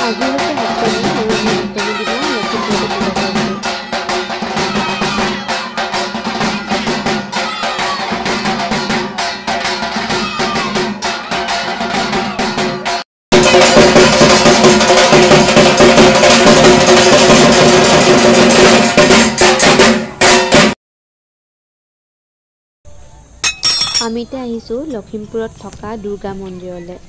আজি হচ্ছে সপ্তমী আৰু আমি সপ্তমী দিনা লক্ষ্মীপুৰতে পূজা কৰিছোঁ। আমি এতিয়া আহিছোঁ লখিমপুৰত থকা দুৰ্গা মন্দিৰলৈ।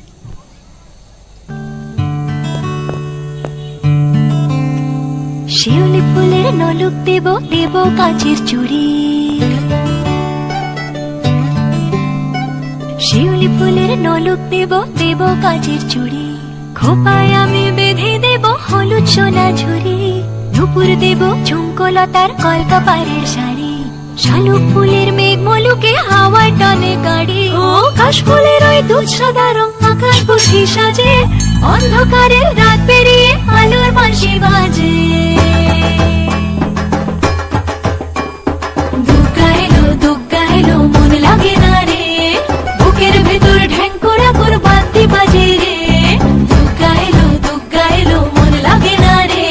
শিউলি ফুলের নলুক দেব দেব কাচের চুড়ি, শিউলি ফুলের নলুক দেব দেব কাচের চুড়ি, খোপায় আমি বেঁধে দেব হলুদ সোনা ঝুড়ি, নুপুর দেব ঝুমকোলতার কলকাপাড়ের শাড়ি, শালুক ফুলের মেঘ মলুকে হাওয়া টানে গাড়ি, ও কাশ ফুলের ওই দুধ সাদা রং আকাশ বুঝি সাজে, অন্ধকারের রাত পেরিয়ে আলোর বাঁশি বাজে। দুগ্গা এলো মন লাগে না রে, বুকের ভেতর ঢ্যাঙ্করা করে বাদ্যি বাজে রে। দুগ্গা এলো মন লাগে না রে,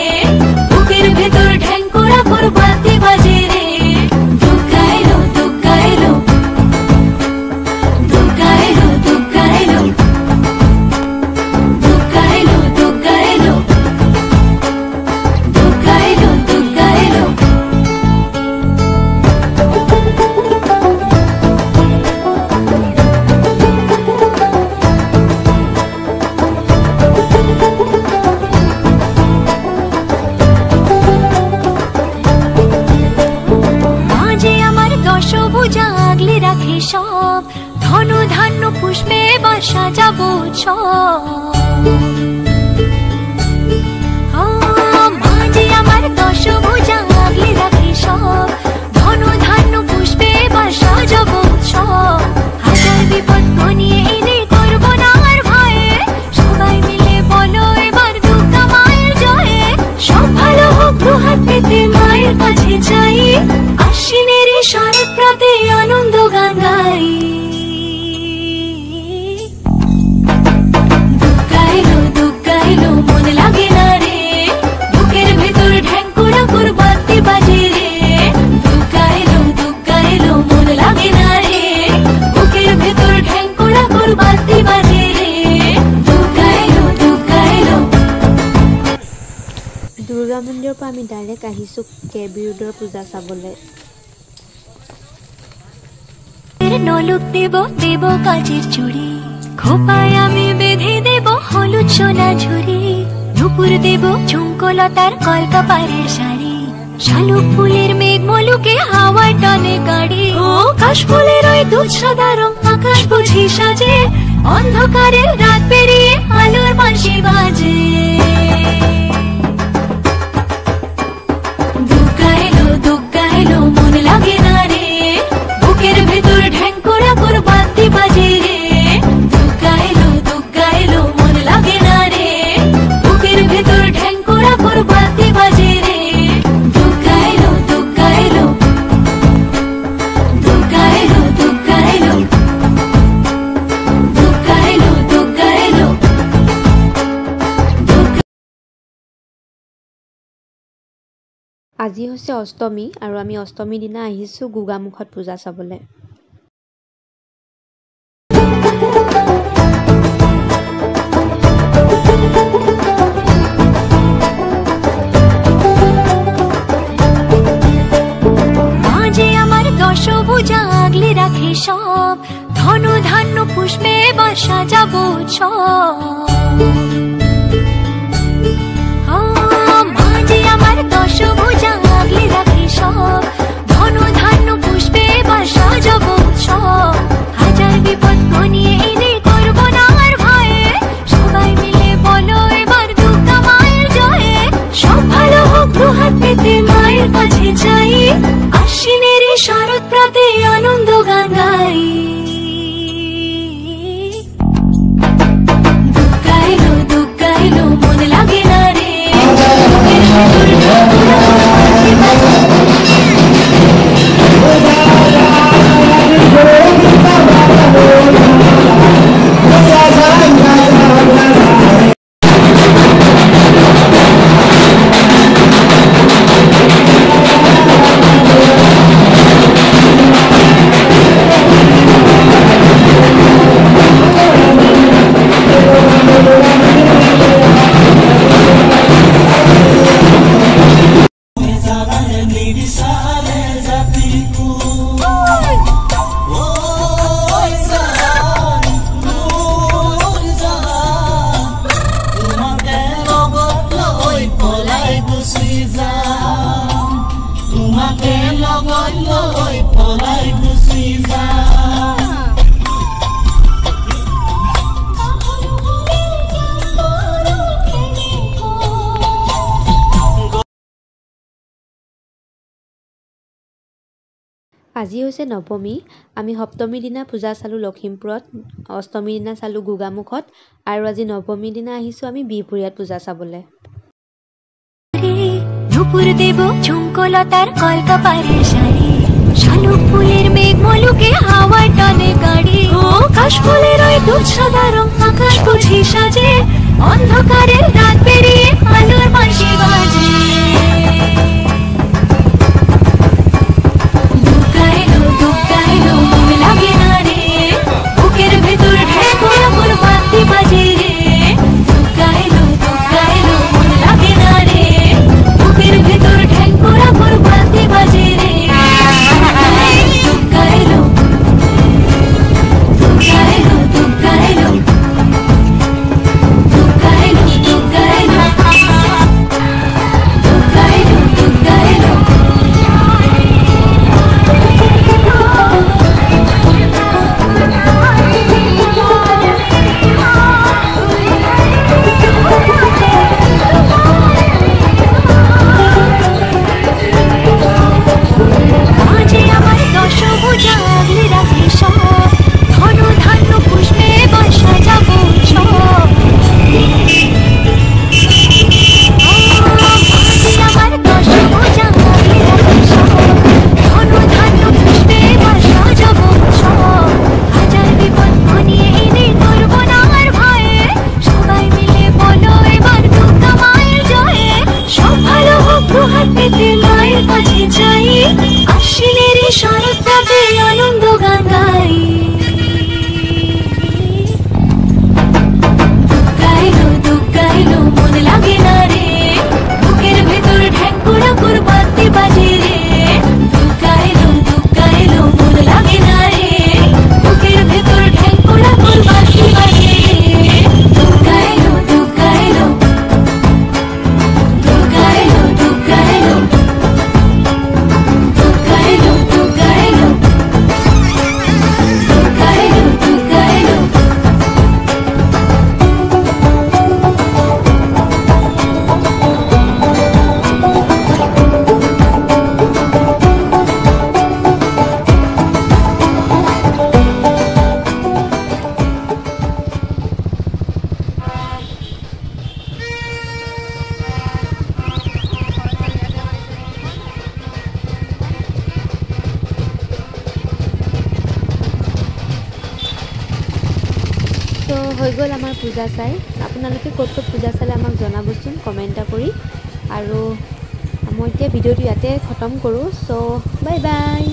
বুকের ভেতর ঢ্যাঙ্করা করে বাদ্যি বাজে রে। দুগ্গা এলো দুগ্গা এলো দুগ্গা এলো দুগ্গা এলো দুগ্গা এলো দুগ্গা এলো দুগ্গা এলো দুগ্গা এলো। দশভুজা আগলে রাখে সব, ধনু ধান্য পুষ্পে বা সাজাবো মাঝে আমার দশভুজা আগলে রাখে সব, ধনু ধান্য পুষ্পে বা সাজাবো হাজার বিপদ ঘনিয়ে এনে করবো না আর ভয়ে, সবাই মিলে বলো এবার দুর্গা মায়ের জয়ে। সব ভালো হোক দুহাত পেতে মায়ের কাছে চাই, আশ্বিনের শরৎ প্রাতে আনন্দ গান গাই। দুগ্গা এলো মন লাগে না রে, বুকের ভেতর ঢ্যাঙ্করা করে বাদ্যি বাজে রে। দুগ্গা এলো মন লাগে না রে, বুকের ভেতর ঢ্যাঙ্করা করে বাদ্যি বাজে রে। দুগ্গা এলো দুৰ্গা মন্দিৰৰ পৰা আমি ডাইৰেক্ট আহিছোঁ কেবি ৰোডৰ পূজা চাবলৈ। নলুক দেব দেব কাচের চুড়ি, খোপায় আমি বেঁধে দেব হলুদ সোনা ঝুড়ি, নুপুর দেব ঝুমকোলতার কলকাপাড়ের শাড়ি, শালুক ফুলের মেঘ মলুকে হাওয়া টানে গাড়ি, ও কাশ ফুলের ওই দুধ সাদা রং আকাশ বুঝি সাজে, অন্ধকারের রাত পেরিয়ে আলোর বাঁশি বাজে। দুগ্গা এলো মন লাগে না রে, বুকের ভেতর ঢ্যাঙ্করা করে বাদ্যি বাজে রে। দুগ্গা এলো মন লাগে না রে, বুকের ভেতর ঢ্যাঙ্করা করে বাদ্যি বাজে রে। দুগ্গা এলো দুগ্গা এলো দুগ্গা এলো দুগ্গা এলো দুগ্গা এলো দুগ্গা এলো। আজি হৈছে অষ্টমী আৰু আমি অষ্টমীৰ দিনা আহিছোঁ গোগামুখত পূজা চাবলৈ। মাঝে আমার দশভুজা আগলে রাখে সব, ধনু ধান্য পুষ্পে বা সাজাবো মাঝে আমার দশভুজা আগলে রাখে সব, ধনু ধান্য পুষ্পে বা সাজাবো হাজার বিপদ ঘনিয়ে এনে করবো না আর ভয়ে, সবাই মিলে বলো এবার দুর্গা মায়ের জয়ে। সব ভালো হোক দুহাত পেতে মায়ের কাছে চাই, আশ্বিনের শরৎ প্রাতে আনন্দ গান গাই। দুগ্গা এলো মন লাগে না রে, বুকের ভেতর ঢ্যাঙ্করা করে বাদ্যি বাজে রে। আজি হৈছে নৱমী আমি সপ্তমীৰ দিনা পূজা চালো লখিমপুৰত অষ্টমীৰ দিনা চালো গোগামুখত আৰু আজি নৱমীৰ দিনা আহিছো আমি বিহপুৰীয়াত পূজা চাবলৈ নুপুর দেব ঝুমকলতার কলকাপারে সারি শালুক ফুলের মেঘ মলুকে হাওয়া টানে গাড়ি ও কাশফুলের ওই দুধ সাদা রং আকাশ বুঝি সাজে অন্ধকারের রাত পেরিয়ে আলোর বাঁশি বাজে দুঃখাইলো মন লাগে না রে বুকের ভেতর ঢেকুর মোর বাতি বাজে রে দুঃখাইলো মন লাগে না রে বুকের ভেতর ঢেকুর মোর বাতি বাজে রে দুঃখাইলো তো হৈ গ'ল আমাৰ পূজা চাই আপোনালোকে ক'ত পূজা চালে আমাক জনাবচোন কমেণ্ট কৰি আৰু মই এতিয়া ভিডিঅ'টো ইয়াতে খতম কৰোঁ সো বাই বাই